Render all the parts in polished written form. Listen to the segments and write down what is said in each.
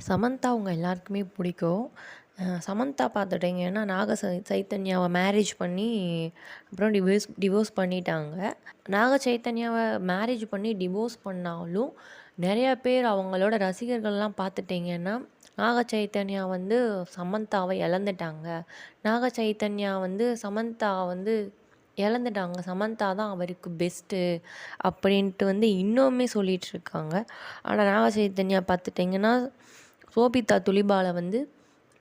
சமந்தா அவங்க எல்லாருக்குமே பிடிக்கும். சமந்தா பார்த்துட்டிங்கன்னா, சைத்தன்யாவ மேரேஜ் பண்ணி அப்புறம் டிவோர்ஸ் பண்ணிட்டாங்க. நாக சைத்தன்யாவ மேரேஜ் பண்ணி டிவோர்ஸ் பண்ணாலும், நெறையா பேர் அவங்களோட ரசிகர்கள்லாம் பார்த்துட்டிங்கன்னா, நாக சைத்தன்யா வந்து சமந்தாவ இழந்துட்டாங்க. நாக சைத்தன்யா வந்து சமந்தா வந்து இழந்துட்டாங்க. சமந்தா தான் அவருக்கு பெஸ்ட்டு அப்படின்ட்டு வந்து இன்னுமே சொல்லிகிட்ருக்காங்க. ஆனால் நாக சைத்தன்யா பார்த்துட்டிங்கன்னா, சோபிதா துலிபால வந்து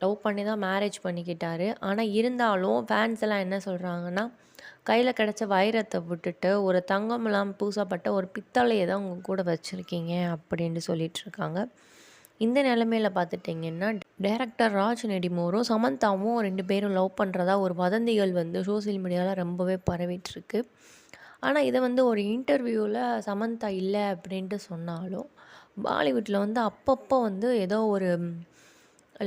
லவ் பண்ணி தான் மேரேஜ் பண்ணிக்கிட்டாரு. ஆனால் இருந்தாலும் ஃபேன்ஸ் எல்லாம் என்ன சொல்கிறாங்கன்னா, கையில் கிடச்ச வைரத்தை விட்டுட்டு ஒரு தங்கம்லாம் பூசப்பட்ட ஒரு பித்தளையை தான் உங்கள் கூட வச்சுருக்கீங்க அப்படின்ட்டு சொல்லிகிட்ருக்காங்க. இந்த நிலமையில பார்த்துட்டிங்கன்னா, டைரக்டர் ராஜ் நெடுமுரும் சமந்தாவும் 2 பேரும் லவ் பண்ணுறதா ஒரு வதந்திகள் வந்து சோசியல் மீடியாவில் ரொம்பவே பரவிட்டுருக்கு. ஆனால் இதை வந்து ஒரு இன்டர்வியூவில் சமந்தா இல்லை அப்படின்ட்டு சொன்னாலும், பாலிவுட்டில் வந்து அப்பப்போ வந்து ஏதோ ஒரு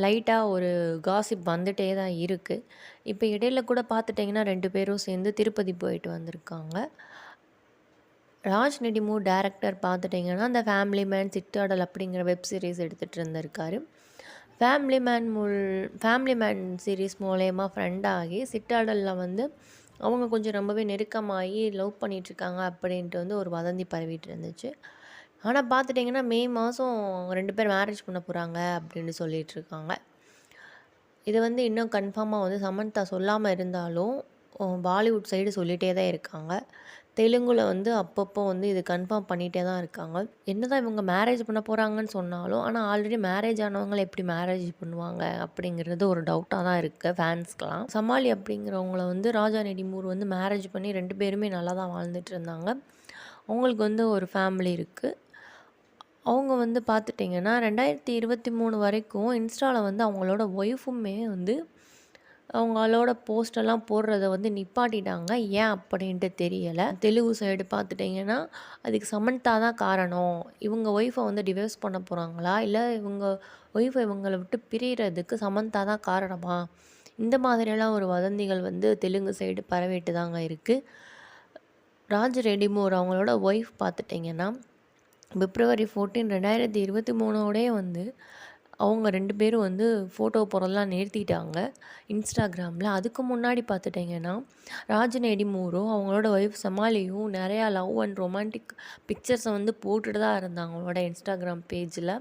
லைட்டாக ஒரு காசிப் வந்துட்டே தான் இருக்குது. இப்போ இடையில கூட பார்த்துட்டிங்கன்னா 2 பேரும் சேர்ந்து திருப்பதி போயிட்டு வந்திருக்காங்க. ராஜ் நெடுமுர் டைரக்டர் பார்த்துட்டிங்கன்னா, அந்த ஃபேமிலி மேன் சிட்டாடல் அப்படிங்கிற வெப் சீரிஸ் எடுத்துகிட்டு இருந்திருக்காரு. ஃபேமிலி மேன் சீரிஸ் மூலயமா ஃப்ரெண்ட் ஆகி சிட்டாடலில் வந்து அவங்க கொஞ்சம் ரொம்பவே நெருக்கமாகி லவ் பண்ணிகிட்ருக்காங்க அப்படின்ட்டு வந்து ஒரு வதந்தி பரவிட்டு இருந்துச்சு. ஆனால் பார்த்துட்டிங்கன்னா, மே மாதம் 2 பேர் மேரேஜ் பண்ண போகிறாங்க அப்படின்னு சொல்லிகிட்ருக்காங்க. இது வந்து இன்னும் கன்ஃபார்மாக வந்து சமந்தா சொல்லாமல் இருந்தாலும், பாலிவுட் சைடு சொல்லிகிட்டே தான் இருக்காங்க. தெலுங்குல வந்து அப்பப்போ வந்து இது கன்ஃபார்ம் பண்ணிகிட்டே தான் இருக்காங்க. என்னதான் இவங்க மேரேஜ் பண்ண போகிறாங்கன்னு சொன்னாலும், ஆனால் ஆல்ரெடி மேரேஜ் ஆனவங்கள எப்படி மேரேஜ் பண்ணுவாங்க அப்படிங்கிறது ஒரு டவுட்டாக தான் இருக்குது ஃபேன்ஸ்க்கெலாம். சமாளி அப்படிங்கிறவங்கள வந்து ராஜா நெடுமுர் வந்து மேரேஜ் பண்ணி 2 பேருமே நல்லா தான் வாழ்ந்துட்டு இருந்தாங்க. அவங்களுக்கு வந்து ஒரு ஃபேமிலி இருக்குது. அவங்க வந்து பார்த்துட்டிங்கன்னா 2023 வரைக்கும் இன்ஸ்டாவில் வந்து அவங்களோட ஒய்ஃபுமே வந்து அவங்களோட போஸ்டெல்லாம் போடுறத வந்து நிப்பாட்டிட்டாங்க. ஏன் அப்படின்ட்டு தெரியலை. தெலுங்கு சைடு பார்த்துட்டிங்கன்னா, அதுக்கு சமந்தா தான் காரணம். இவங்க ஒய்ஃபை வந்து டிவோர்ஸ் பண்ண போகிறாங்களா, இல்லை இவங்க ஒய்ஃபை இவங்கள விட்டு பிரியறதுக்கு சமந்தா தான் காரணமா? இந்த மாதிரியெல்லாம் ஒரு வதந்திகள் வந்து தெலுங்கு சைடு பரவிட்டு தாங்க இருக்குது. ராஜ் ரெடிமோர் அவங்களோட ஒய்ஃப் பார்த்துட்டிங்கன்னா, பிப்ரவரி 14, 2023 வந்து அவங்க 2 பேரும் வந்து ஃபோட்டோ போடுறதெல்லாம் நிறுத்திட்டாங்க இன்ஸ்டாகிராமில். அதுக்கு முன்னாடி பார்த்துட்டிங்கன்னா, ராஜ் நெடுமுரும் அவங்களோட ஒய்ஃப் சமாலியும் நிறையா லவ் அண்ட் ரொமான்டிக் பிக்சர்ஸை வந்து போட்டுட்டு தான் இருந்தாங்க அவங்களோட இன்ஸ்டாகிராம் பேஜில்.